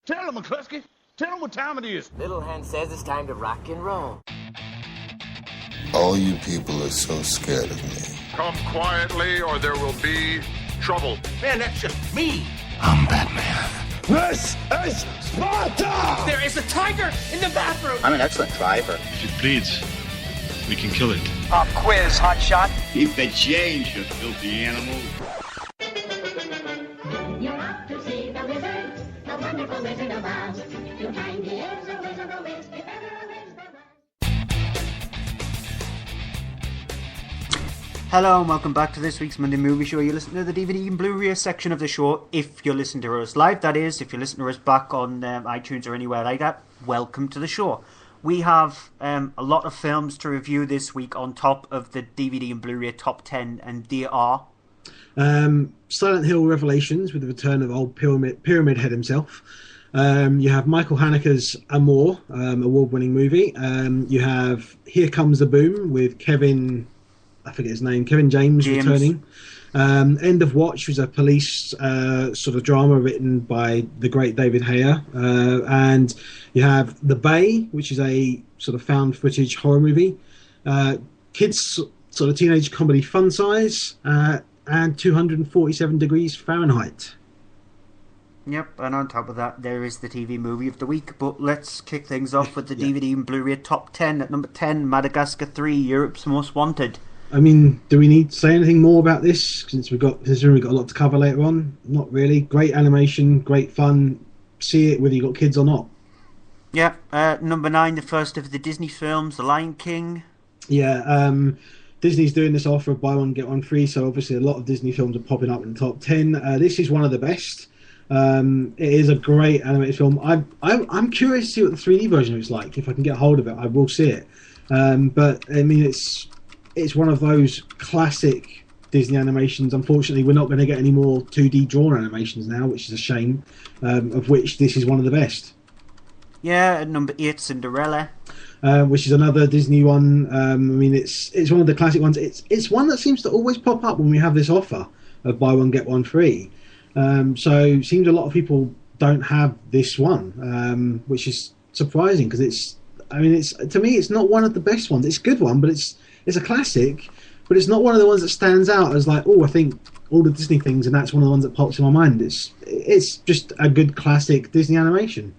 Tell him, McCluskey. Tell him what time it is. Little Hen says it's time to rock and roll. All you people are so scared of me. Come quietly or there will be trouble. Man, that's just me. I'm Batman. This is Sparta! There is a tiger in the bathroom! I'm an excellent driver. If it bleeds, we can kill it. Pop quiz, hotshot. Keep the change, you filthy animal. You're off to see the wizard, the wonderful Wizard of Oz. You'll find he is a wizard of Oz, if ever a wiz there was. Hello and welcome back to this week's Monday Movie Show. You listen to the DVD and Blu-ray section of the show. If you listen to us live, that is. If you listen to us back on iTunes or anywhere like that, welcome to the show. We have a lot of films to review this week on top of the DVD and Blu-ray top 10, and they are... Silent Hill Revelations with the return of old Pyramid Head himself. You have Michael Haneke's Amour, award-winning movie. You have Here Comes the Boom with Kevin James returning. End of Watch was a police sort of drama written by the great David Hayer. And you have The Bay, which is a sort of found footage horror movie. Kids sort of teenage comedy Fun Size. And 247 Degrees Fahrenheit. Yep, and on top of that, there is the TV movie of the week. But let's kick things off with the DVD and Blu-ray top 10. At number 10, Madagascar 3, Europe's Most Wanted. I mean, do we need to say anything more about this? Considering we've got a lot to cover later on. Not really. Great animation, great fun. See it whether you got kids or not. Yeah, number 9, the first of the Disney films, The Lion King. Yeah, Disney's doing this offer of buy one get one free, so obviously a lot of Disney films are popping up in the top 10. This is one of the best. It is a great animated film. I'm curious to see what the 3D version is like. If I can get hold of it, I will see it. But I mean, it's one of those classic Disney animations. Unfortunately, we're not going to get any more 2D drawn animations now, which is a shame. Of which this is one of the best. Yeah, at number 8, Cinderella. Which is another Disney one. I mean, it's one of the classic ones. It's one that seems to always pop up when we have this offer of buy one get one free. So it seems a lot of people don't have this one, which is surprising because to me it's not one of the best ones. It's a good one, but it's a classic, but it's not one of the ones that stands out as like, oh, I think all the Disney things, and that's one of the ones that pops in my mind. It's just a good classic Disney animation.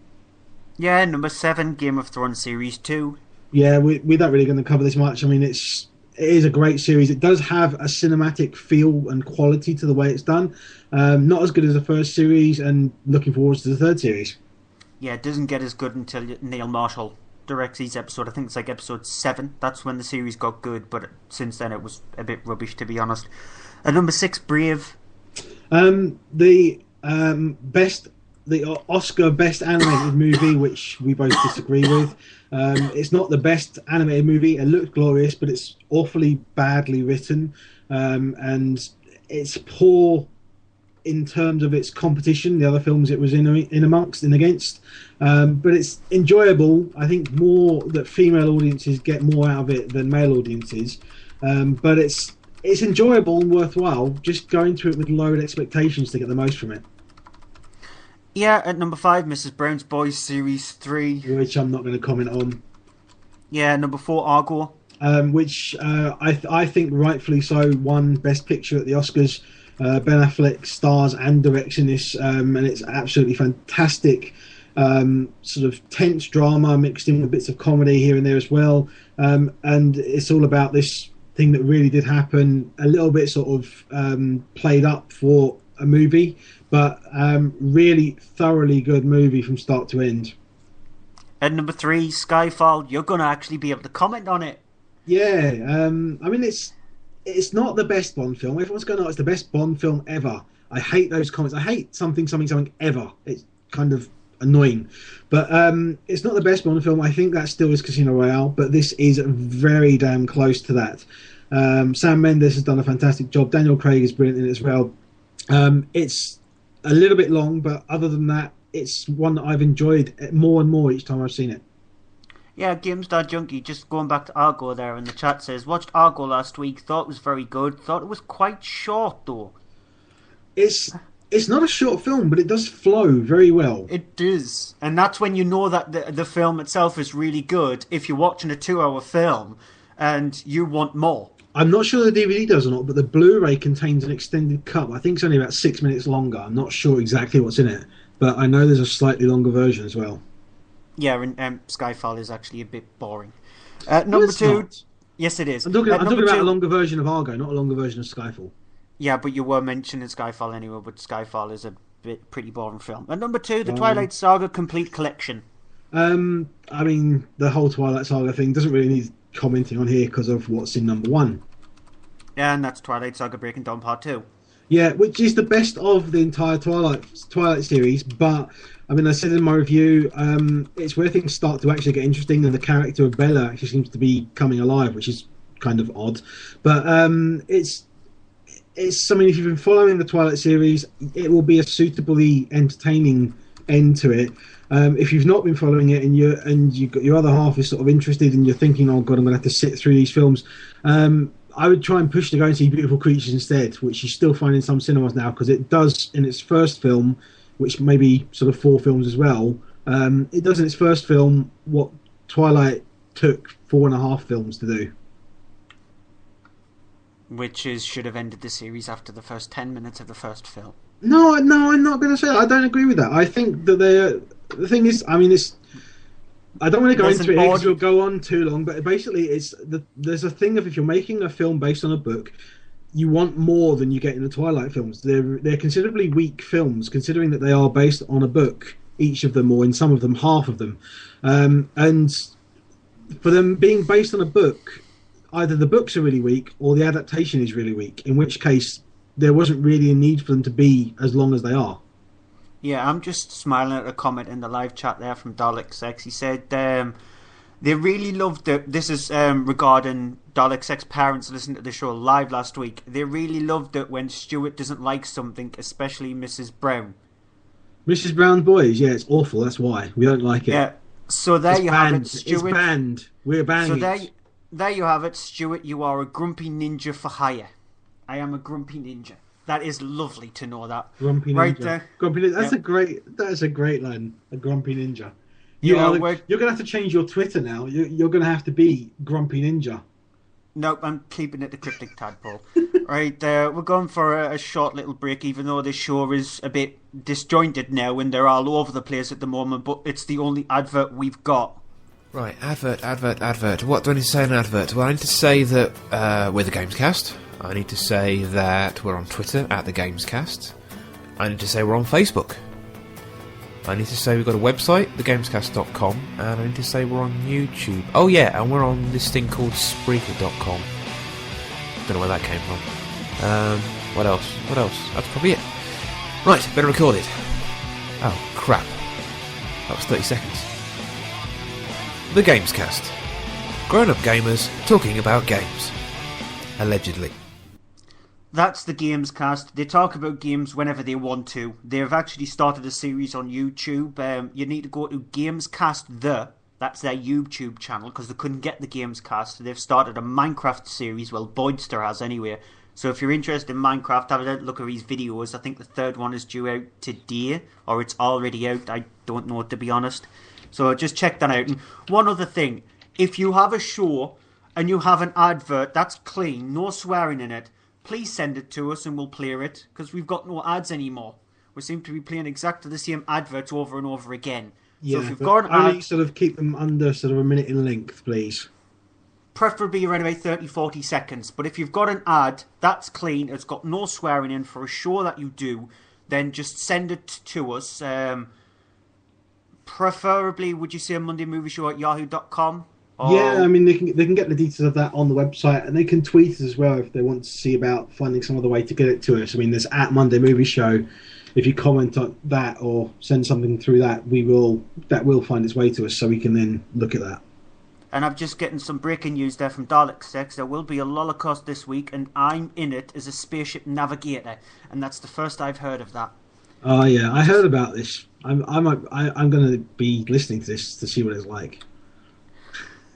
Yeah, number 7, Game of Thrones Series 2. Yeah, we're not really going to cover this much. I mean, it is a great series. It does have a cinematic feel and quality to the way it's done. Not as good as the first series, and looking forward to the third series. Yeah, it doesn't get as good until Neil Marshall directs each episode. I think it's like episode 7. That's when the series got good, but since then it was a bit rubbish, to be honest. At number 6, Brave. The Oscar Best Animated Movie, which we both disagree with. It's not the best animated movie. It looked glorious, but it's awfully badly written. And it's poor in terms of its competition, the other films it was in against. But it's enjoyable. I think more that female audiences get more out of it than male audiences. But it's enjoyable and worthwhile. Just go into it with lowered expectations to get the most from it. Yeah, at number 5, Mrs. Brown's Boys Series 3. Which I'm not going to comment on. Yeah, number 4, Argo. Which I think rightfully so won Best Picture at the Oscars. Ben Affleck stars and directs in this, and it's absolutely fantastic. Sort of tense drama mixed in with bits of comedy here and there as well. And it's all about this thing that really did happen, a little bit sort of played up for a movie, but really thoroughly good movie from start to end. At number 3, Skyfall. You're going to actually be able to comment on it. Yeah, I mean, it's not the best Bond film. Everyone's going, oh, it's the best Bond film ever. I hate those comments. I hate something ever. It's kind of annoying. But it's not the best Bond film. I think that still is Casino Royale, but this is very damn close to that. Sam Mendes has done a fantastic job. Daniel Craig is brilliant in it as well. It's a little bit long, but other than that, it's one that I've enjoyed more and more each time I've seen it. Yeah, GameStar Junkie, just going back to Argo there in the chat, says, watched Argo last week, thought it was very good, thought it was quite short though. It's not a short film, but it does flow very well. It does. And that's when you know that the film itself is really good, if you're watching a 2-hour film and you want more. I'm not sure the DVD does or not, but the Blu-ray contains an extended cut. I think it's only about 6 minutes longer. I'm not sure exactly what's in it, but I know there's a slightly longer version as well. Yeah, and Skyfall is actually a bit boring. Number two... Not. Yes, it is. I'm talking about a longer version of Argo, not a longer version of Skyfall. Yeah, but you were mentioning Skyfall anyway, but Skyfall is a pretty boring film. And number two, the Twilight Saga Complete Collection. I mean, the whole Twilight Saga thing doesn't really need commenting on here because of what's in number one. Yeah, and that's Twilight Saga Breaking Dawn Part 2. Yeah, which is the best of the entire Twilight series, but I mean, I said in my review, it's where things start to actually get interesting, and the character of Bella actually seems to be coming alive, which is kind of odd. But it's I mean, if you've been following the Twilight series, it will be a suitably entertaining end to it. If you've not been following it and your other half is sort of interested and you're thinking, oh god, I'm going to have to sit through these films, I would try and push to go and see Beautiful Creatures instead, which you still find in some cinemas now, because it does in its first film, which may be sort of 4 films as well, it does in its first film what Twilight took 4.5 films to do. Which should have ended the series after the first 10 minutes of the first film. No, I'm not going to say that. I don't agree with that. I think that the thing is, I mean, I don't want to go into it because it'll go on too long, but basically there's a thing of, if you're making a film based on a book, you want more than you get in the Twilight films. They're considerably weak films, considering that they are based on a book, each of them, or in some of them, half of them. And for them being based on a book, either the books are really weak or the adaptation is really weak, in which case there wasn't really a need for them to be as long as they are. Yeah, I'm just smiling at a comment in the live chat there from Dalek Sex. He said they really loved it. This is regarding Dalek Sex parents listening to the show live last week. They really loved it when Stuart doesn't like something, especially Mrs. Brown. Mrs. Brown's Boys, yeah, it's awful. That's why we don't like it. Yeah, so there you have it, Stuart. It's banned. We're banning it. There you have it, Stuart. You are a grumpy ninja for hire. I am a grumpy ninja. That is lovely to know that. Grumpy ninja. Right there. Grumpy ninja. That's a great line. A grumpy ninja. You're going to have to change your Twitter now. You're going to have to be Grumpy Ninja. Nope, I'm keeping it the Cryptic Tadpole. Right, we're going for a short little break, even though this show is a bit disjointed now and they're all over the place at the moment, but it's the only advert we've got. Right, advert. What do I need to say in an advert? Well, I need to say that we're the Gamescast. I need to say that we're on Twitter at the Gamescast. I need to say we're on Facebook. I need to say we've got a website, thegamescast.com, and I need to say we're on YouTube. Oh yeah, and we're on this thing called Spreaker.com. Don't know where that came from. What else? That's probably it. Right, better record it. Oh, crap. That was 30 seconds. The Gamescast. Grown-up gamers talking about games. Allegedly. That's the Gamescast. They talk about games whenever they want to. They've actually started a series on YouTube. You need to go to Gamescast that's their YouTube channel, because they couldn't get the Gamescast. They've started a Minecraft series. Well, Boydster has anyway. So if you're interested in Minecraft, have a look at these videos. I think the 3rd one is due out today, or it's already out. I don't know, to be honest. So just check that out. And one other thing, if you have a show and you have an advert that's clean, no swearing in it, please send it to us and we'll play it, because we've got no ads anymore. We seem to be playing exactly the same adverts over and over again. Yeah, so if you've got an ad, sort of keep them under sort of a minute in length, please. Preferably around about 30-40 seconds. But if you've got an ad that's clean, it's got no swearing in for a show that you do, then just send it to us. Preferably, would you say a Monday Movie Show at yahoo.com? Yeah, I mean, they can get the details of that on the website, and they can tweet us as well if they want to see about finding some other way to get it to us. I mean, there's at Monday Movie Show. If you comment on that or send something through that, that will find its way to us, so we can then look at that. And I'm just getting some breaking news there from Dalek Sex. There will be a Holocaust this week, and I'm in it as a spaceship navigator, and that's the first I've heard of that. Oh yeah, I heard about this. I'm going to be listening to this to see what it's like.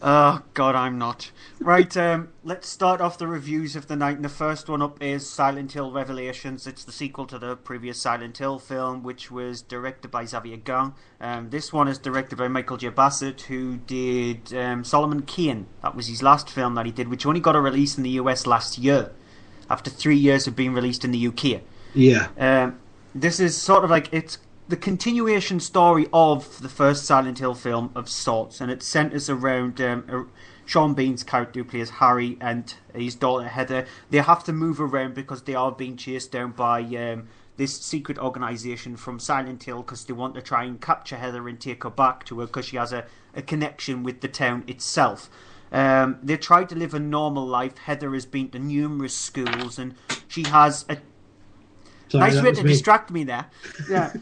Oh, God, I'm not. Right, let's start off the reviews of the night. And the first one up is Silent Hill Revelations. It's the sequel to the previous Silent Hill film, which was directed by Xavier Gang. This one is directed by Michael J. Bassett, who did Solomon Kane. That was his last film that he did, which only got a release in the US last year, after 3 years of being released in the UK. Yeah. This is sort of like, it's the continuation story of the first Silent Hill film of sorts, and it centres around Sean Bean's character who plays Harry and his daughter Heather. They have to move around because they are being chased down by this secret organisation from Silent Hill, because they want to try and capture Heather and take her back to her because she has a connection with the town itself. They try to live a normal life. Heather has been to numerous schools, and she has a... Sorry, nice way to me. distract me there. Yeah.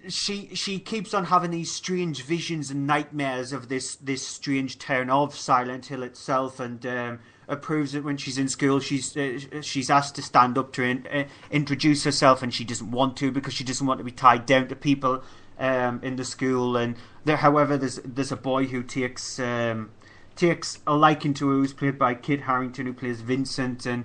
She keeps on having these strange visions and nightmares of this strange town of Silent Hill itself, and approves it when she's in school. She's asked to stand up to introduce herself, and she doesn't want to because she doesn't want to be tied down to people in the school. And however, there's a boy who takes a liking to her, who's played by Kit Harington, who plays Vincent, and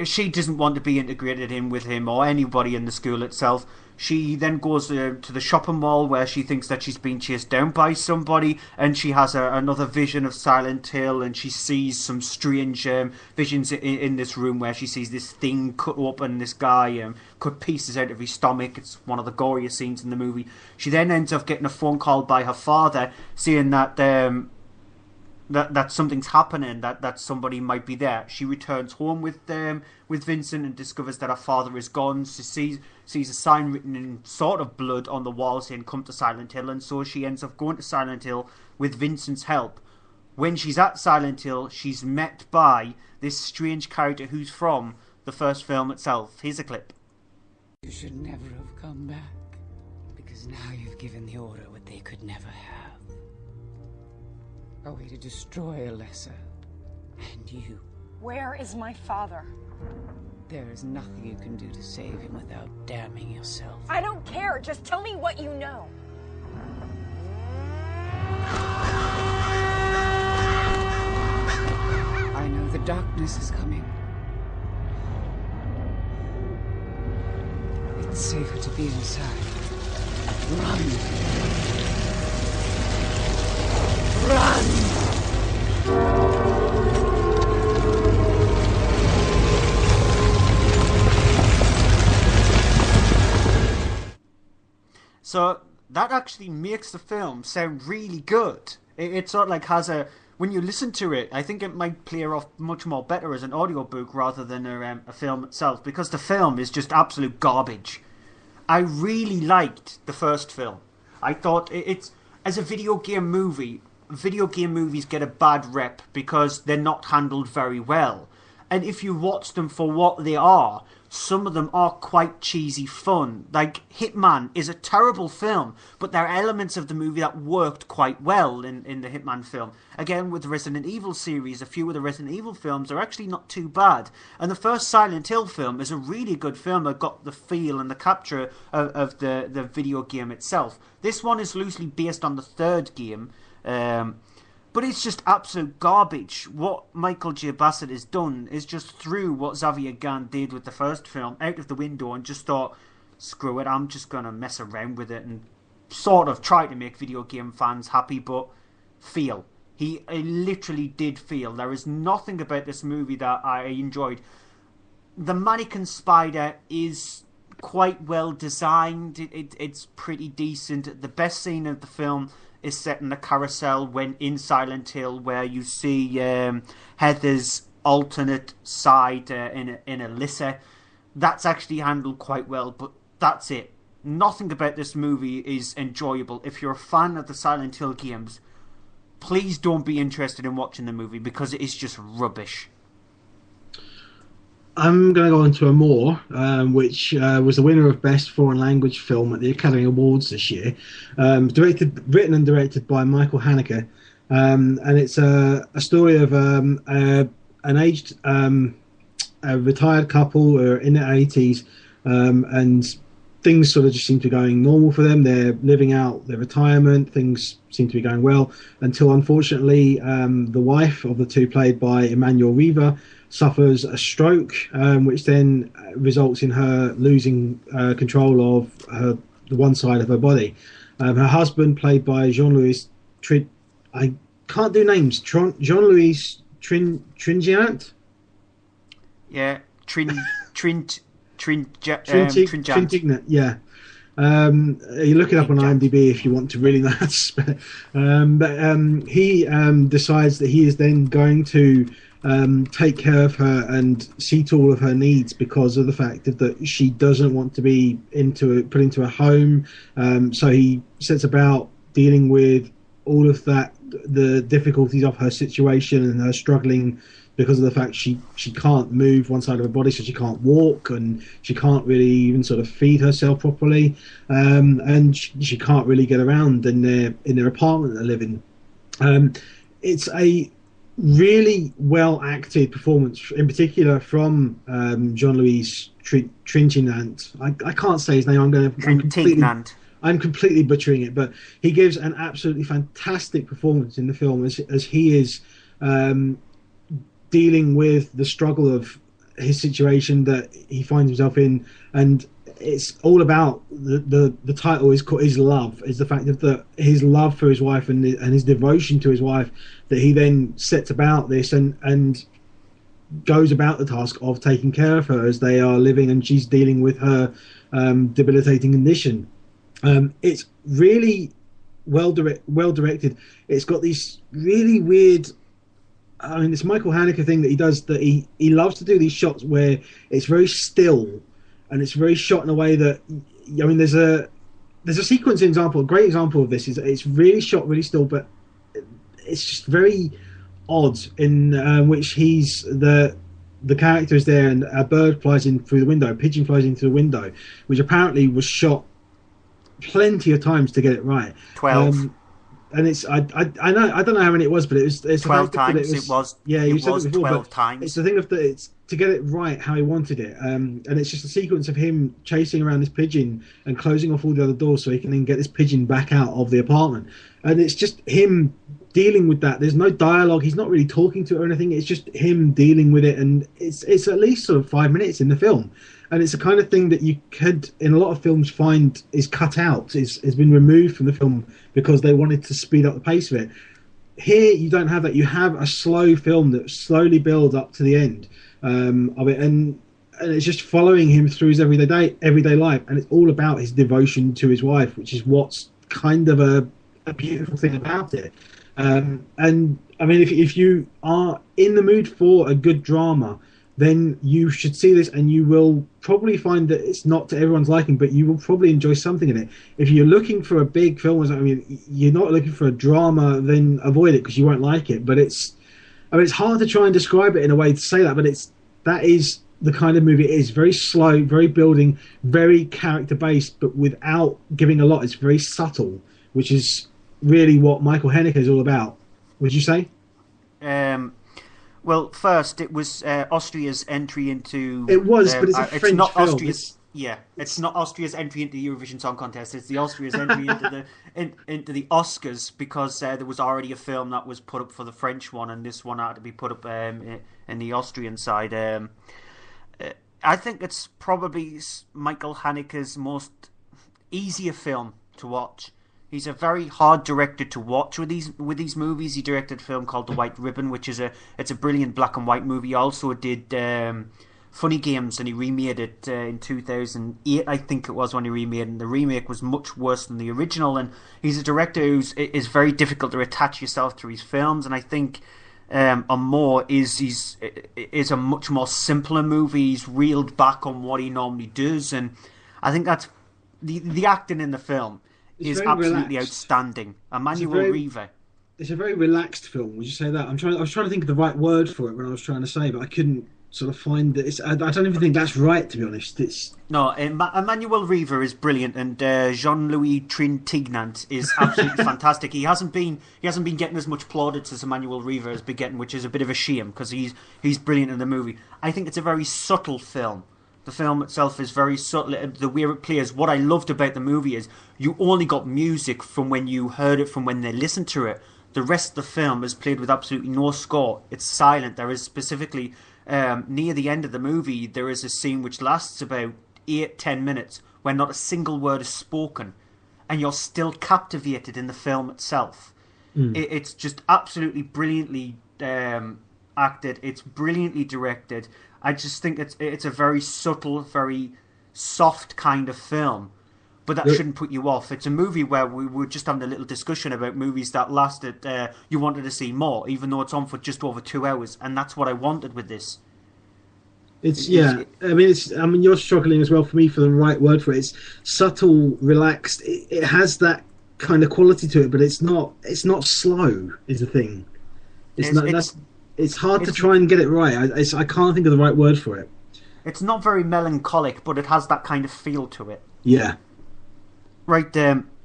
she doesn't want to be integrated in with him or anybody in the school itself. She then goes to the shopping mall where she thinks that she's being chased down by somebody, and she has another vision of Silent Hill, and she sees some strange visions in this room where she sees this thing cut open, this guy cut pieces out of his stomach. It's one of the goriest scenes in the movie. She then ends up getting a phone call by her father saying that that something's happening, that somebody might be there. She returns home with Vincent and discovers that her father is gone. She sees a sign written in sort of blood on the wall saying "Come to Silent Hill," and so she ends up going to Silent Hill with Vincent's help. When she's at Silent Hill, she's met by this strange character who's from the first film itself. Here's a clip. You should never have come back, because now you've given the Order what they could never have. A way to destroy a lesser. And you. Where is my father? There is nothing you can do to save him without damning yourself. I don't care. Just tell me what you know. I know the darkness is coming. It's safer to be inside. Run! Run! So that actually makes the film sound really good. It sort of like has when you listen to it, I think it might play off much more better as an audiobook rather than a film itself, because the film is just absolute garbage. I really liked the first film. I thought it's, as a video game movie, video game movies get a bad rep because they're not handled very well. And if you watch them for what they are, some of them are quite cheesy fun. Like Hitman is a terrible film, but there are elements of the movie that worked quite well in the Hitman film. Again, with the Resident Evil series, a few of the Resident Evil films are actually not too bad. And the first Silent Hill film is a really good film that got the feel and the capture of the video game itself. This one is loosely based on the third game, but it's just absolute garbage. What Michael J. Bassett has done is just threw what Xavier Gan did with the first film out of the window and just thought, screw it, I'm just going to mess around with it and sort of try to make video game fans happy, but fail. He literally did fail. There is nothing about this movie that I enjoyed. The mannequin spider is quite well designed. It's pretty decent. The best scene of the film is set in the carousel when in Silent Hill, where you see Heather's alternate side in a litter. That's actually handled quite well, but that's it. Nothing about this movie is enjoyable. If you're a fan of the Silent Hill games, please don't be interested in watching the movie because it is just rubbish. I'm going to go on to Amour, which was the winner of Best Foreign Language Film at the Academy Awards this year. Written and directed by Michael Haneke. And it's a story of an aged, a retired couple who are in their 80s, and things sort of just seem to be going normal for them. They're living out their retirement. Things seem to be going well until, unfortunately, the wife of the two, played by Emmanuel Riva, suffers a stroke, which then results in her losing control of the one side of her body. Her husband, played by Jean-Louis I can't do names. Jean-Louis Trintignant? Yeah, Trintignant, yeah. You look it up on IMDb if you want to really know how to spell it. But he decides that he is then going to take care of her and see to all of her needs, because of the fact that she doesn't want to be put into a home. So he sets about dealing with all of that, the difficulties of her situation and her struggling because of the fact she can't move one side of her body, so she can't walk, and she can't really even sort of feed herself properly, and she can't really get around in their apartment that they live in. It's a really well acted performance, in particular from Jean-Louis Trintignant. I can't say his name. I'm completely butchering it, but he gives an absolutely fantastic performance in the film as he is dealing with the struggle of his situation that he finds himself in. And it's all about the title is love, is the fact that his love for his wife and his devotion to his wife, that he then sets about this and goes about the task of taking care of her as they are living and she's dealing with her debilitating condition. It's really well directed. It's got these really weird, I mean, this Michael Haneke thing that he does, that he loves to do these shots where it's very still and it's very shot in a way that, I mean, there's a sequence example, a great example of this is it's really shot really still, but it's just very odd in which the character is there and a bird flies in through the window, a pigeon flies in through the window, which apparently was shot plenty of times to get it right. 12. And it's I know, I don't know how many it was, but it's 12 times. It was yeah, you said it before, 12 times. It's the thing of it's to get it right how he wanted it, and it's just a sequence of him chasing around this pigeon and closing off all the other doors so he can then get this pigeon back out of the apartment, and it's just him dealing with that. There's no dialogue. He's not really talking to it or anything. It's just him dealing with it, and it's at least sort of 5 minutes in the film. And it's the kind of thing that you could, in a lot of films, find is cut out, has been removed from the film because they wanted to speed up the pace of it. Here, you don't have that. You have a slow film that slowly builds up to the end of it, and it's just following him through his everyday life, and it's all about his devotion to his wife, which is what's kind of a beautiful thing about it. And I mean, if you are in the mood for a good drama, then you should see this, and you will probably find that it's not to everyone's liking, but you will probably enjoy something in it. If you're looking for a big film, I mean, you're not looking for a drama, then avoid it because you won't like it. But it's hard to try and describe it in a way to say that, but that is the kind of movie it is. Very slow, very building, very character-based, but without giving a lot. It's very subtle, which is really what Michael Haneke is all about. Would you say? Well, first it was Austria's entry into. It was, but it's a French not film. Austria's. It's not Austria's entry into the Eurovision Song Contest. It's the Austria's entry into the Oscars, because there was already a film that was put up for the French one, and this one had to be put up in the Austrian side. I think it's probably Michael Haneke's most easier film to watch. He's a very hard director to watch with these movies. He directed a film called The White Ribbon, which is a brilliant black and white movie. He also did Funny Games, and he remade it in 2008, I think it was, when he remade it. And the remake was much worse than the original. And he's a director is very difficult to attach yourself to his films. And I think Amour is a much more simpler movie. He's reeled back on what he normally does, and I think that's the acting in the film is absolutely outstanding. Emmanuel Riva. It's a very relaxed film. Would you say that? I was trying to think of the right word for it when I was trying to say, but I couldn't sort of find it. I don't even think that's right, to be honest. No, Emmanuel Riva is brilliant, and Jean-Louis Trintignant is absolutely fantastic. He hasn't been getting as much plaudits as Emmanuel Riva has been getting, which is a bit of a shame because he's brilliant in the movie. I think it's a very subtle film. The film itself is very subtle. The way it plays, what I loved about the movie is you only got music from when you heard it, from when they listened to it. The rest of the film is played with absolutely no score. It's silent. There is specifically, near the end of the movie, there is a scene which lasts about 8-10 minutes where not a single word is spoken, and you're still captivated in the film itself. It's just absolutely brilliantly acted. It's brilliantly directed. I just think it's a very subtle, very soft kind of film, but that shouldn't put you off. It's a movie where we were just having a little discussion about movies that lasted, you wanted to see more, even though it's on for just over 2 hours, and that's what I wanted with this. I mean, you're struggling as well for me for the right word for it. It's subtle, relaxed. It has that kind of quality to it, but it's not slow. Is the thing. It's hard to try and get it right. I can't think of the right word for it. It's not very melancholic, but it has that kind of feel to it. Yeah. Right,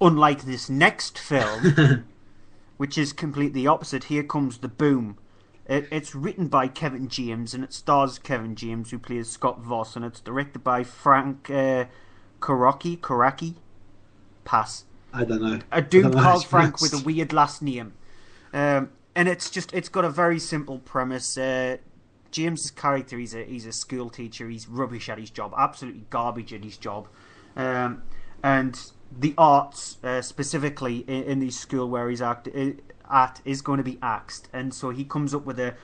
unlike this next film, which is completely opposite, Here Comes the Boom. It's written by Kevin James, and it stars Kevin James, who plays Scott Voss, and it's directed by Frank Karaki? Pass. I don't know. A dude called Frank with a weird last name. And it's got a very simple premise. James's character, he's a school teacher. He's rubbish at his job, absolutely garbage at his job. And the arts, specifically in the school where he's at, is going to be axed. And so he comes up with a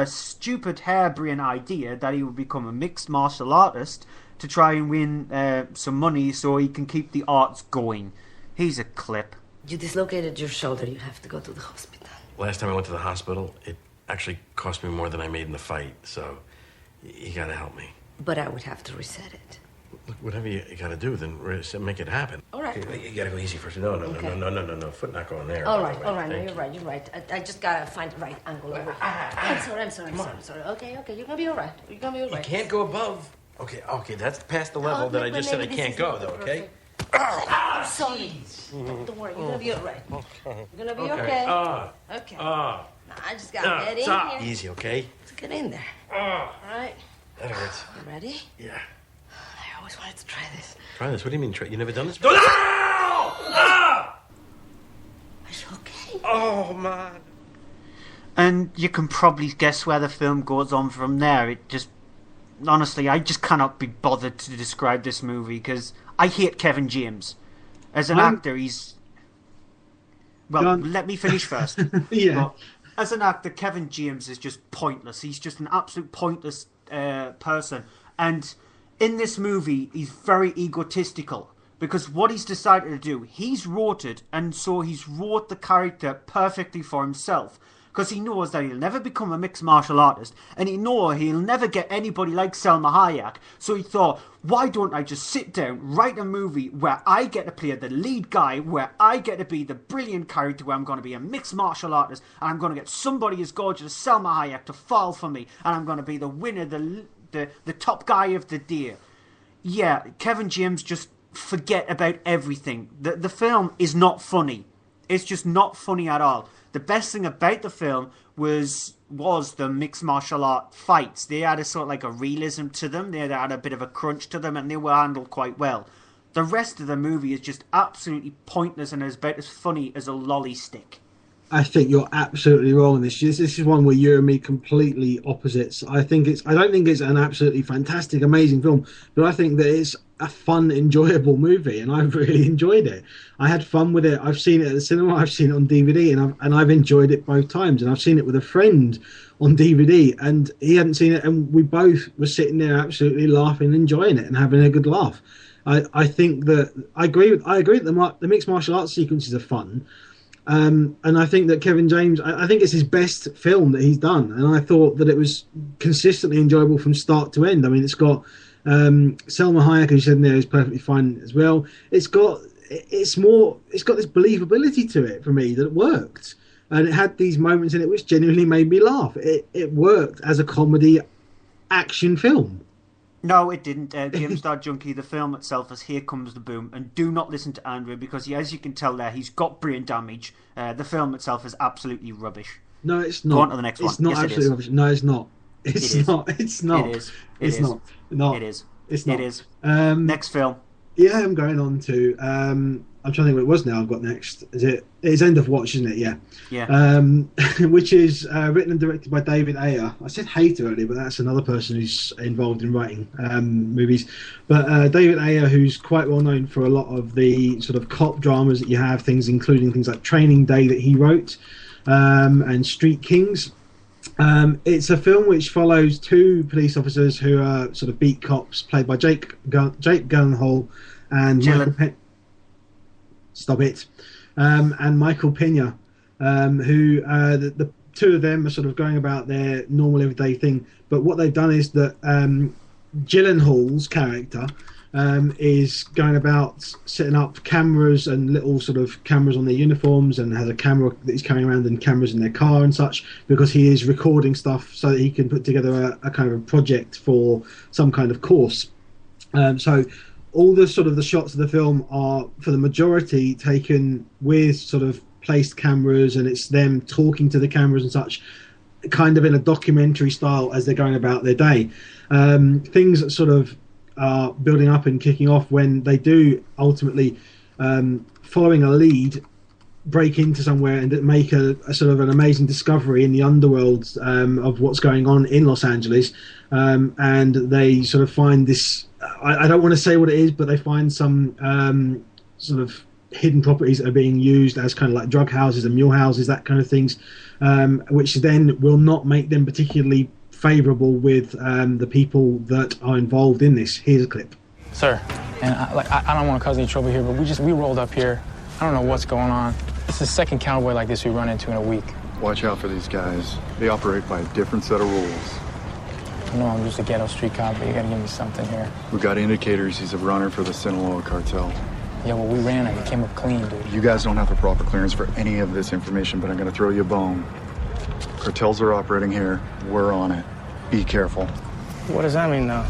stupid harebrained idea that he will become a mixed martial artist to try and win some money so he can keep the arts going. He's a clip. You dislocated your shoulder. You have to go to the hospital. Last time I went to the hospital, it actually cost me more than I made in the fight, so you gotta help me. But I would have to reset it. Look, whatever you gotta do, then make it happen. All right. You gotta go easy first. No. Foot not going there. All right. No, you're right. I just gotta find the right angle. I'm sorry. Okay. You're gonna be all right. You can't go above. Okay, that's past the level that I just said I can't go, though, okay? I'm sorry. Don't worry, you're gonna be all right. Okay. You're gonna be okay. Okay. Now, I just gotta get in here. Easy, okay? Let's get in there. All right. That hurts. You ready? Yeah. I always wanted to try this. Try this? What do you mean try? You never done this? Are you okay? Oh, man. And you can probably guess where the film goes on from there. Honestly, I just cannot be bothered to describe this movie because I hate Kevin James. As an actor, he's... Well, let me finish first. Yeah. But as an actor, Kevin James is just pointless. He's just an absolute pointless person. And in this movie, he's very egotistical. Because what he's decided to do, he's wrote it, and so he's wrote the character perfectly for himself. Because he knows that he'll never become a mixed martial artist, and he knows he'll never get anybody like Selma Hayek. So he thought, why don't I just sit down, write a movie where I get to play the lead guy, where I get to be the brilliant character, where I'm going to be a mixed martial artist, and I'm going to get somebody as gorgeous as Selma Hayek to fall for me, and I'm going to be the winner, the top guy of the day. Yeah, Kevin James just forget about everything. The film is not funny. It's just not funny at all. The best thing about the film was the mixed martial art fights. They had a sort of like a realism to them. They had a bit of a crunch to them, and they were handled quite well. The rest of the movie is just absolutely pointless and is about as funny as a lolly stick. I think you're absolutely wrong in this. This is one where you and me completely opposites. I don't think it's an absolutely fantastic, amazing film, but I think that it's a fun, enjoyable movie, and I've really enjoyed it. I had fun with it. I've seen it at the cinema. I've seen it on DVD, and I've enjoyed it both times. And I've seen it with a friend on DVD, and he hadn't seen it, and we both were sitting there absolutely laughing, enjoying it, and having a good laugh. I think that I agree that the mixed martial arts sequences are fun. And I think that Kevin James, I think it's his best film that he's done, and I thought that it was consistently enjoyable from start to end. I mean, it's got Selma Hayek, as you said in there, is perfectly fine as well. It's got this believability to it for me that it worked, and it had these moments in it which genuinely made me laugh. It worked as a comedy action film. No, it didn't. GameStar Junkie, the film itself is Here Comes the Boom, and do not listen to Andrew because, as you can tell there, he's got brain damage. The film itself is absolutely rubbish. No, it's not. Go on to the next one. It's not absolutely rubbish. No, it's not. It's not. It's not. It is. It's not. It is. It's not. It is. Next film. Yeah, I'm going on to. I'm trying to think what it was now. I've got next. It's End of Watch, isn't it? Yeah. Yeah. Which is written and directed by David Ayer. I said Hayter earlier, but that's another person who's involved in writing movies. But David Ayer, who's quite well known for a lot of the sort of cop dramas that you have, including things like Training Day that he wrote, and Street Kings. It's a film which follows two police officers who are sort of beat cops, played by Jake Gyllenhaal and and Michael Pena, who the two of them are sort of going about their normal everyday thing. But what they've done is that Gyllenhaal's character is going about setting up cameras and little sort of cameras on their uniforms, and has a camera that he's carrying around and cameras in their car and such, because he is recording stuff so that he can put together a kind of a project for some kind of course. So all the sort of the shots of the film are, for the majority, taken with sort of placed cameras, and it's them talking to the cameras and such, kind of in a documentary style as they're going about their day. Things that sort of are building up and kicking off when they do ultimately, following a lead, break into somewhere and make a sort of an amazing discovery in the underworld of what's going on in Los Angeles, and they sort of find this, I don't want to say what it is, but they find some sort of hidden properties that are being used as kind of like drug houses and mule houses, that kind of things, which then will not make them particularly favourable with the people that are involved in this. Here's a clip. Sir, and I don't want to cause any trouble here, but we rolled up here. I don't know what's going on. This is the second cowboy like this we run into in a week. Watch out for these guys. They operate by a different set of rules. I know I'm just a ghetto street cop, but you gotta give me something here. We got indicators he's a runner for the Sinaloa cartel. Yeah, well, we ran it. We came up clean, dude. You guys don't have the proper clearance for any of this information, but I'm gonna throw you a bone. Cartels are operating here. We're on it. Be careful. What does that mean, though?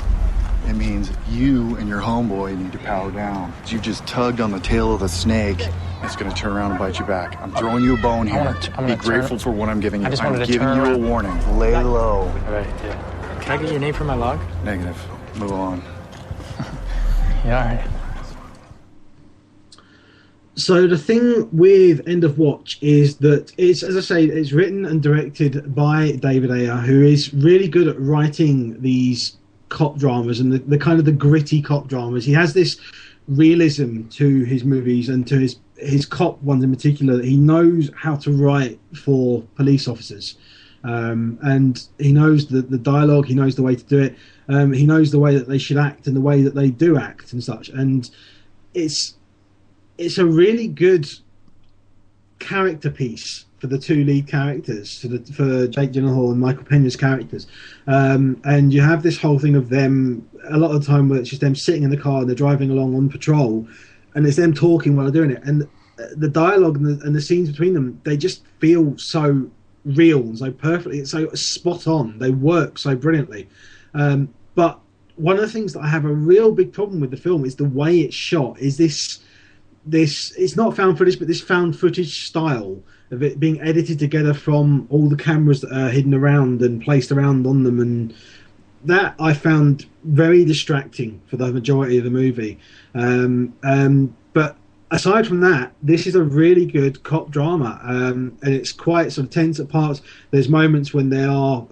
It means you and your homeboy need to power down. You just tugged on the tail of the snake. It's going to turn around and bite you back. I'm throwing you a bone here. Be grateful for what I'm giving you. I'm giving you a warning. Lay low. All right, yeah. Can I get your name for my log? Negative. Move on. Yeah, all right. So the thing with End of Watch is that it's, as I say, it's written and directed by David Ayer, who is really good at writing these cop dramas and the kind of the gritty cop dramas. He has this realism to his movies and to his cop ones in particular. He knows how to write for police officers, and he knows the dialogue. He knows the way to do it. He knows the way that they should act and the way that they do act and such. And it's a really good character piece for the two lead characters, for Jake Gyllenhaal and Michael Pena's characters. And you have this whole thing of them, a lot of the time where it's just them sitting in the car and they're driving along on patrol, and it's them talking while they're doing it. And the dialogue and the scenes between them, they just feel so real and so perfectly, it's so spot on. They work so brilliantly. But one of the things that I have a real big problem with the film is the way it's shot. Is this it's not found footage, but this found footage style of it being edited together from all the cameras that are hidden around and placed around on them, and that I found very distracting for the majority of the movie. But aside from that, this is a really good cop drama, and it's quite sort of tense at parts. There's moments when they are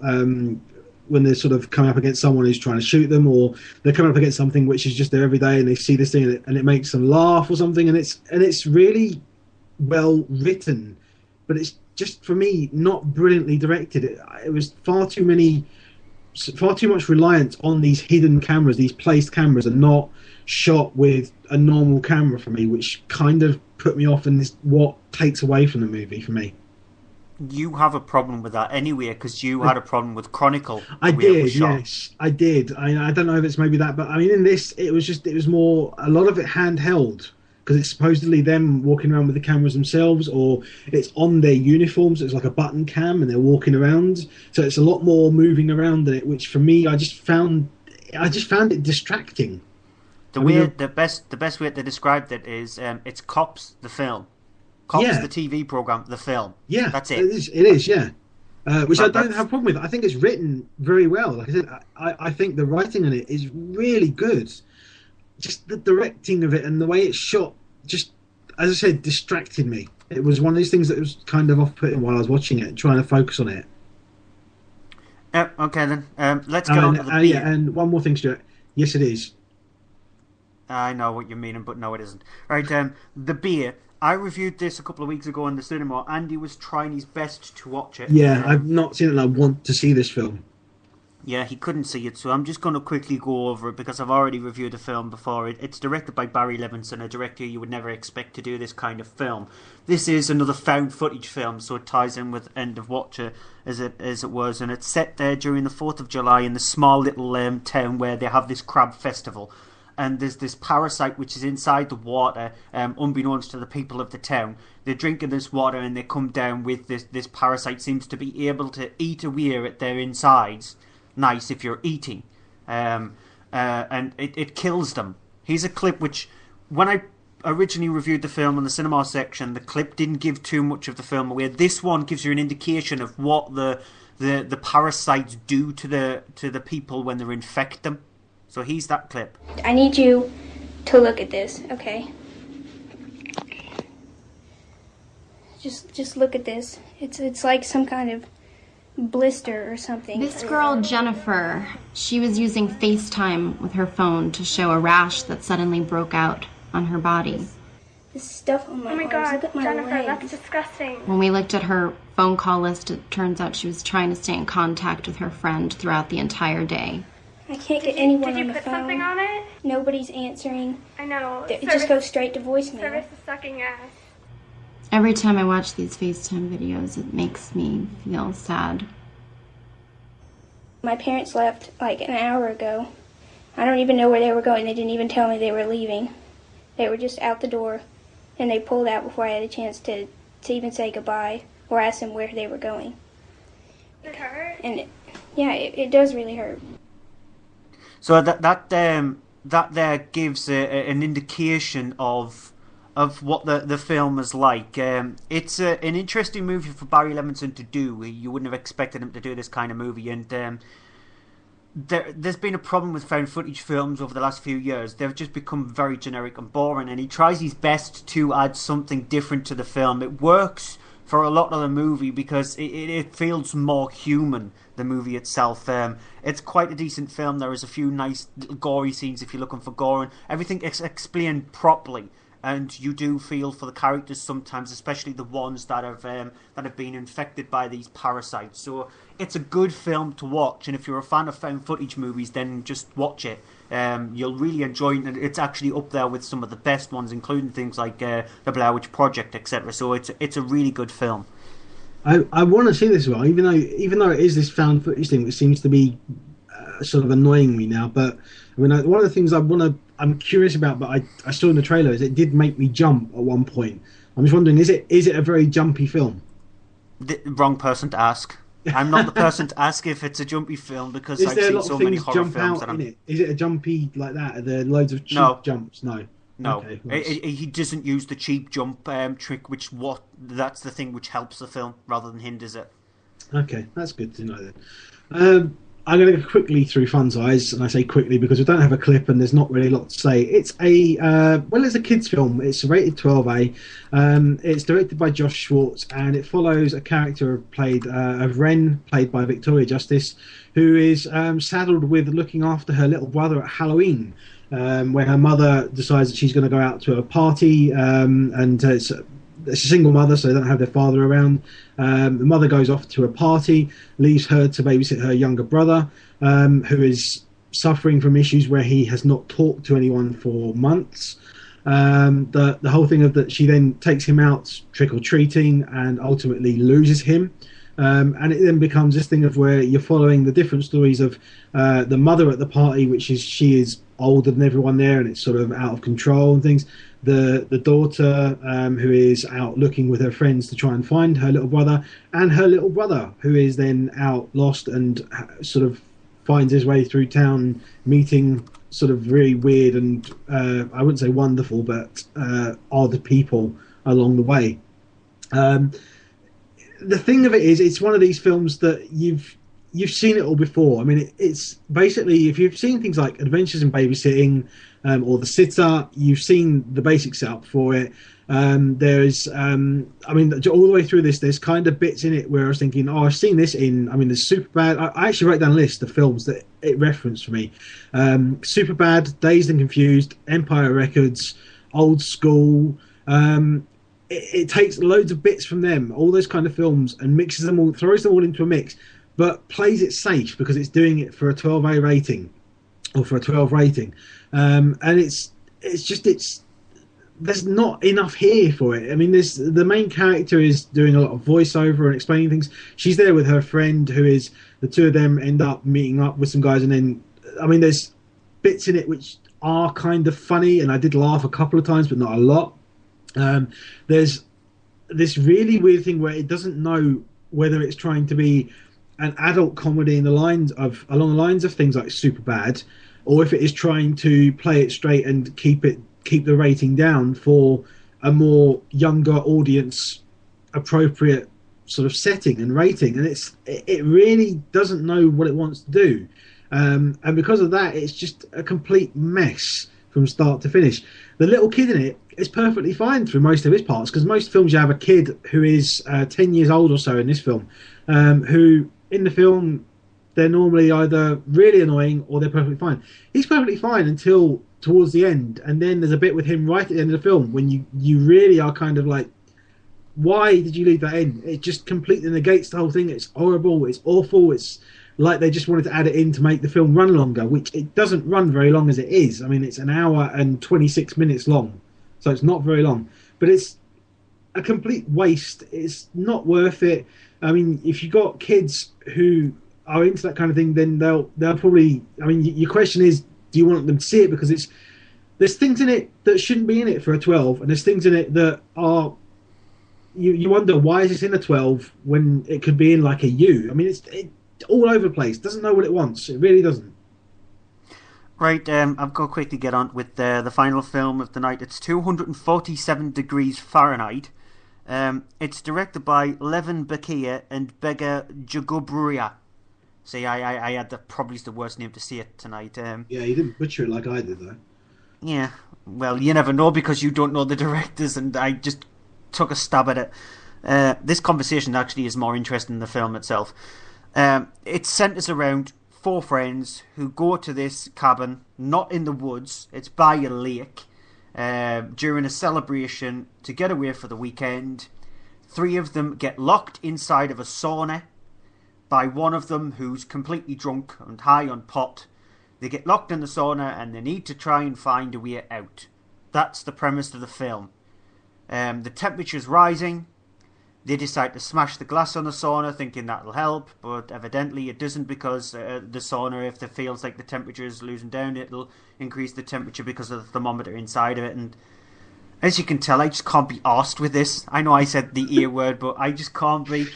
when they're sort of coming up against someone who's trying to shoot them, or they're coming up against something which is just there every day, and they see this thing and it makes them laugh or something, and it's really well written, but it's just, for me, not brilliantly directed. It was far too much reliance on these hidden cameras, these placed cameras, and not shot with a normal camera for me, which kind of put me off, and is what takes away from the movie for me. You have a problem with that anyway, because you had a problem with Chronicle. I did, yes, I did. I don't know if it's maybe that, but I mean, in this, it was more, a lot of it handheld, because it's supposedly them walking around with the cameras themselves, or it's on their uniforms. It's like a button cam, and they're walking around. So it's a lot more moving around in it, which for me, I just found it distracting. The best way to describe it is it's Cops the film. Cops, the TV program, the film. Yeah, that's it. It is, yeah. which I don't have a problem with. I think it's written very well. Like I said, I think the writing in it is really good. Just the directing of it and the way it's shot, just, as I said, distracted me. It was one of these things that was kind of off-putting while I was watching it, trying to focus on it. Okay then. Let's get on to the beer. Yeah, and one more thing, Stuart. Yes, it is. I know what you're meaning, but no, it isn't. Right, the beer. I reviewed this a couple of weeks ago in the cinema. Andy was trying his best to watch it. Yeah, I've not seen it and I want to see this film. Yeah, he couldn't see it, so I'm just going to quickly go over it because I've already reviewed the film before. It's directed by Barry Levinson, a director you would never expect to do this kind of film. This is another found footage film, so it ties in with End of Watcher as it was, and it's set there during the 4th of July in the small little town where they have this crab festival. And there's this parasite which is inside the water, unbeknownst to the people of the town. They're drinking this water and they come down with this parasite seems to be able to eat away at their insides. Nice if you're eating. And it kills them. Here's a clip which, when I originally reviewed the film in the cinema section, the clip didn't give too much of the film away. This one gives you an indication of what the parasites do to the people when they infect them. So here's that clip. I need you to look at this, okay? Just look at this. It's like some kind of blister or something. This girl, Jennifer, she was using FaceTime with her phone to show a rash that suddenly broke out on her body. This stuff on my arms. God, look at my Jennifer, legs. that's disgusting. When we looked at her phone call list, it turns out she was trying to stay in contact with her friend throughout the entire day. I can't get anyone on the phone. Did you put something on it? Nobody's answering. I know. It just goes straight to voicemail. Service is sucking ass. Every time I watch these FaceTime videos, it makes me feel sad. My parents left like an hour ago. I don't even know where they were going. They didn't even tell me they were leaving. They were just out the door, and they pulled out before I had a chance to even say goodbye or ask them where they were going. It hurt? And it does really hurt. So that there gives an indication of what the film is like. It's an interesting movie for Barry Levinson to do. You wouldn't have expected him to do this kind of movie, and there's been a problem with found footage films over the last few years. They've just become very generic and boring, and he tries his best to add something different to the film. It works for a lot of the movie because it feels more human, the movie itself. It's quite a decent film. There is a few nice little gory scenes if you're looking for gore, and everything is explained properly. And you do feel for the characters sometimes, especially the ones that have been infected by these parasites. So it's a good film to watch, and if you're a fan of found footage movies, then just watch it. You'll really enjoy it, and it's actually up there with some of the best ones, including things like The Blair Witch Project, etc. So it's a really good film. I want to see this as well, even though it is this found footage thing, which seems to be sort of annoying me now. But I mean, one of the things I'm curious about, but I saw in the trailer, is it did make me jump at one point. I'm just wondering, is it a very jumpy film? The wrong person to ask. I'm not the person to ask if it's a jumpy film because I've seen so many horror films. Is it a jumpy like that? Are there loads of cheap jumps? No. Okay, he doesn't use the cheap jump trick, that's the thing which helps the film rather than hinders it. Okay, that's good to know then. I'm going to go quickly through Fun Size, and I say quickly because we don't have a clip and there's not really a lot to say. It's it's a kids' film. It's rated 12A. It's directed by Josh Schwartz, and it follows a character of Ren, played by Victoria Justice, who is saddled with looking after her little brother at Halloween, where her mother decides that she's going to go out to a party, and it's a single mother, so they don't have their father around. The mother goes off to a party, leaves her to babysit her younger brother, who is suffering from issues where he has not talked to anyone for months. The whole thing of that, she then takes him out trick-or-treating and ultimately loses him. And it then becomes this thing of where you're following the different stories of the mother at the party, she is older than everyone there and it's sort of out of control and things. The daughter who is out looking with her friends to try and find her little brother, and her little brother who is then out lost and sort of finds his way through town, meeting sort of really weird and I wouldn't say wonderful, but odd people along the way. the thing of it is, it's one of these films that you've seen it all before. I mean, it's basically, if you've seen things like Adventures in Babysitting or The Sitter, you've seen the basic setup for it. There's, I mean, all the way through this, there's kind of bits in it where I was thinking, oh, I've seen this in, I mean, there's Superbad. I actually wrote down a list of films that it referenced for me. Superbad, Dazed and Confused, Empire Records, Old School. It takes loads of bits from them, all those kind of films, and mixes them all, throws them all into a mix, but plays it safe because it's doing it for a 12A rating or for a 12 rating. And it's there's not enough here for it. I mean, the main character is doing a lot of voiceover and explaining things. She's there with her friend, who is, the two of them end up meeting up with some guys, and then, I mean, there's bits in it which are kind of funny, and I did laugh a couple of times, but not a lot. There's this really weird thing where it doesn't know whether it's trying to be an adult comedy along the lines of things like Superbad, or if it is trying to play it straight and keep the rating down for a more younger audience appropriate sort of setting and rating. And it really doesn't know what it wants to do, and because of that, it's just a complete mess from start to finish. The little kid in it is perfectly fine through most of his parts, because most films you have a kid who is 10 years old or so in this film, who in the film they're normally either really annoying or they're perfectly fine. He's perfectly fine until towards the end, and then there's a bit with him right at the end of the film when you really are kind of like, why did you leave that in? It just completely negates the whole thing. It's horrible, it's awful, it's like they just wanted to add it in to make the film run longer, which it doesn't run very long as it is. I mean, it's an hour and 26 minutes long, so it's not very long, but it's a complete waste. It's not worth it. I mean, if you got kids who are into that kind of thing, then they'll probably, I mean, your question is, do you want them to see it? Because there's things in it that shouldn't be in it for a 12, and there's things in it that are, you wonder, why is this in a 12 when it could be in like a U? I mean, it's all over the place. Doesn't know what it wants. It really doesn't. Right, I've got to quickly get on with the final film of the night. It's 247 Degrees Fahrenheit. It's directed by Levin Bakir and Bega Jagobruya. See, I had probably the worst name to see it tonight. Yeah, you didn't butcher it like I did, though. Yeah, well, you never know because you don't know the directors, and I just took a stab at it. This conversation actually is more interesting than the film itself. It centres around four friends who go to this cabin, not in the woods, it's by a lake, during a celebration to get away for the weekend. Three of them get locked inside of a sauna by one of them who's completely drunk and high on pot. They get locked in the sauna and they need to try and find a way out. That's the premise of the film. The temperature's rising. They decide to smash the glass on the sauna thinking that'll help, but evidently it doesn't, because the sauna, if it feels like the temperature is losing down, it'll increase the temperature because of the thermometer inside of it. And as you can tell, I just can't be arsed with this. I know I said the ear word, but I just can't be.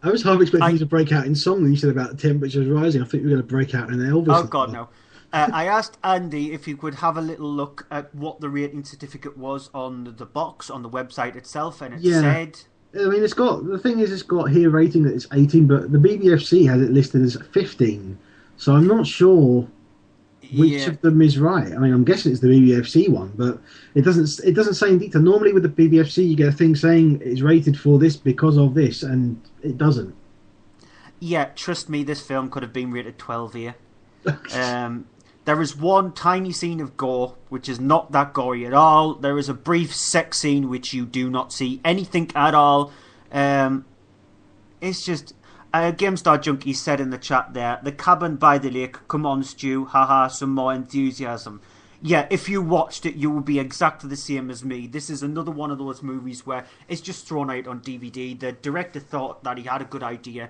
I was half expecting you to break out in song when you said about the temperatures rising. I thought you were going to break out in Elvis. Oh, God, no. I asked Andy if he could have a little look at what the rating certificate was on the box, on the website itself, and it said... I mean, the thing is, it's got here rating that it's 18, but the BBFC has it listed as 15. So I'm not sure which of them is right. I mean, I'm guessing it's the BBFC one, but it doesn't say in detail. Normally with the BBFC, you get a thing saying it's rated for this because of this, and it doesn't. Yeah, trust me, this film could have been rated 12 here. There is one tiny scene of gore, which is not that gory at all. There is a brief sex scene, which you do not see anything at all. It's just... GameStar Junkie said in the chat there, the cabin by the lake, come on Stu, haha, some more enthusiasm. Yeah, if you watched it, you would be exactly the same as me. This is another one of those movies where it's just thrown out on DVD. The director thought that he had a good idea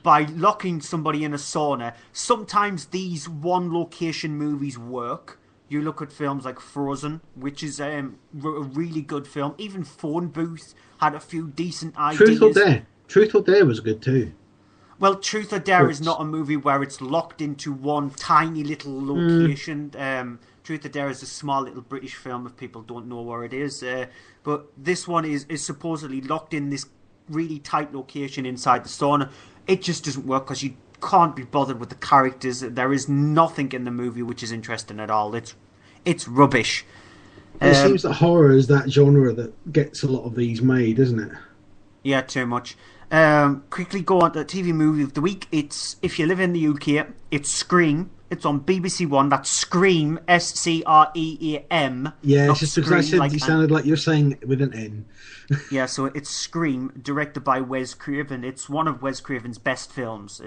by locking somebody in a sauna. Sometimes these one location movies work. You look at films like Frozen, which is a really good film. Even Phone Booth had a few decent ideas. Truth or Dare was good too. Well, Truth or Dare is not a movie where it's locked into one tiny little location. Truth or Dare is a small little British film if people don't know where it is. But this one is supposedly locked in this really tight location inside the sauna. It just doesn't work because you can't be bothered with the characters. There is nothing in the movie which is interesting at all. It's rubbish. It seems that horror is that genre that gets a lot of these made, isn't it? Yeah, too much. Quickly go on to the TV movie of the week. It's, if you live in the UK, it's Scream. It's on BBC One. That's Scream, Scream. Yeah, it's just because I said you sounded like you're saying it with an N. Yeah, so it's Scream, directed by Wes Craven. It's one of Wes Craven's best films.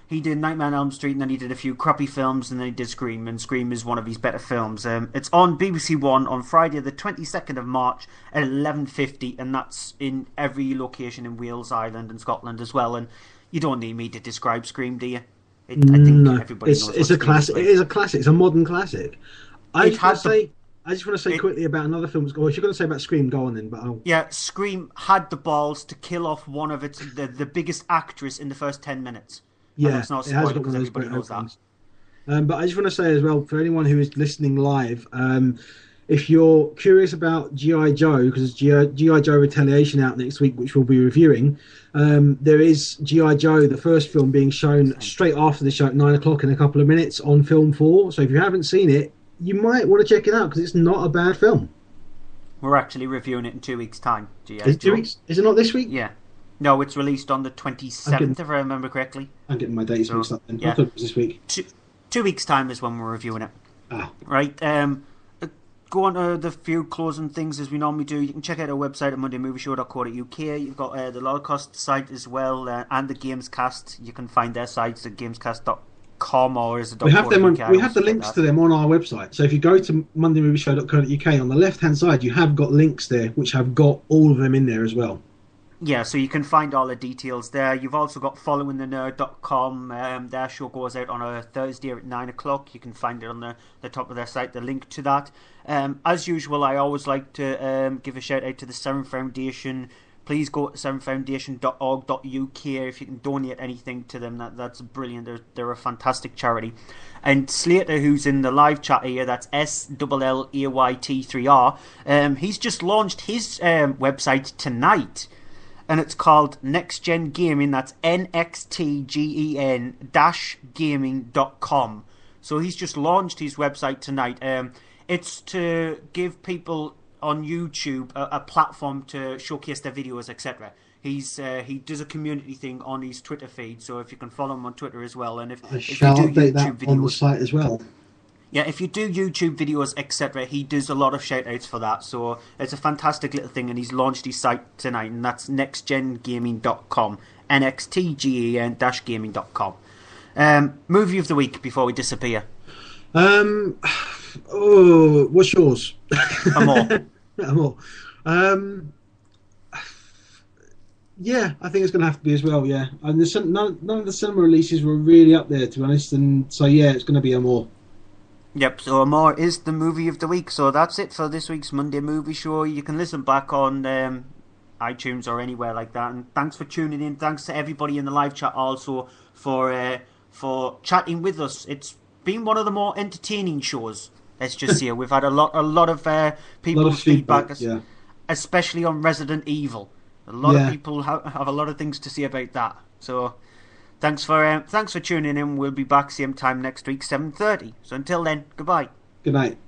He did Nightmare on Elm Street, and then he did a few crappy films, and then he did Scream, and Scream is one of his better films. It's on BBC One on Friday the 22nd of March at 11:50, and that's in every location in Wales, Ireland, and Scotland as well. And you don't need me to describe Scream, do you? I think everybody knows it's a classic. It is a classic. It's a modern classic. I just want to say quickly about another film. Well, if you're going to say about Scream, go on then. But yeah, Scream had the balls to kill off one of the biggest actress in the first 10 minutes. Yeah, it's not it has spoiler got because one of those everybody great knows openings. that. But I just want to say as well, for anyone who is listening live, if you're curious about G.I. Joe, because G.I. Joe Retaliation out next week, which we'll be reviewing, there is G.I. Joe, the first film, being shown straight after the show at 9 o'clock in a couple of minutes on Film 4. So if you haven't seen it, you might want to check it out because it's not a bad film. We're actually reviewing it in 2 weeks' time. Is it 2 weeks? Is it not this week? Yeah. No, it's released on the 27th, if I remember correctly. I'm getting my dates mixed up then. Yeah. I thought it was this week. 2 weeks' time is when we're reviewing it. Ah. Right. Go on to the few closing things as we normally do. You can check out our website at mondaymovieshow.co.uk. You've got the Lolcast site as well, and the Gamescast. You can find their sites at gamescast.com or is it We have them. We have the links to them on our website. So if you go to mondaymovieshow.co.uk, on the left-hand side, you have got links there, which have got all of them in there as well. Yeah, so you can find all the details there. You've also got followingthenerd.com. Their show goes out on a Thursday at 9 o'clock. You can find it on the top of their site, the link to that. As usual, I always like to give a shout out to the Seven Foundation. Please go to sevenfoundation.org.uk if you can donate anything to them. That's brilliant. They're a fantastic charity. And Slater, who's in the live chat here, that's SLLAYT3R, he's just launched his website tonight. And it's called Next Gen Gaming. That's NXTGEN-gaming.com. So he's just launched his website tonight. It's to give people on YouTube a platform to showcase their videos, etc. He does a community thing on his Twitter feed. So if you can follow him on Twitter as well, and if you do update YouTube that on the videos site as well. Yeah, if you do YouTube videos, etc., he does a lot of shout-outs for that. So it's a fantastic little thing, and he's launched his site tonight, and that's nextgengaming.com, NXTGEN-gaming.com. Movie of the week before we disappear. What's yours? Amour. Amour. Yeah, I think it's going to have to be as well, yeah. And none of the cinema releases were really up there, to be honest, and so yeah, it's going to be Amour. Yep, so Amour is the movie of the week. So that's it for this week's Monday Movie Show. You can listen back on iTunes or anywhere like that. And thanks for tuning in. Thanks to everybody in the live chat also for chatting with us. It's been one of the more entertaining shows. Let's just see. We've had a lot of people's feedback, especially on Resident Evil. A lot of people have a lot of things to say about that. So thanks for tuning in. We'll be back same time next week, 7:30. So until then, goodbye. Good night.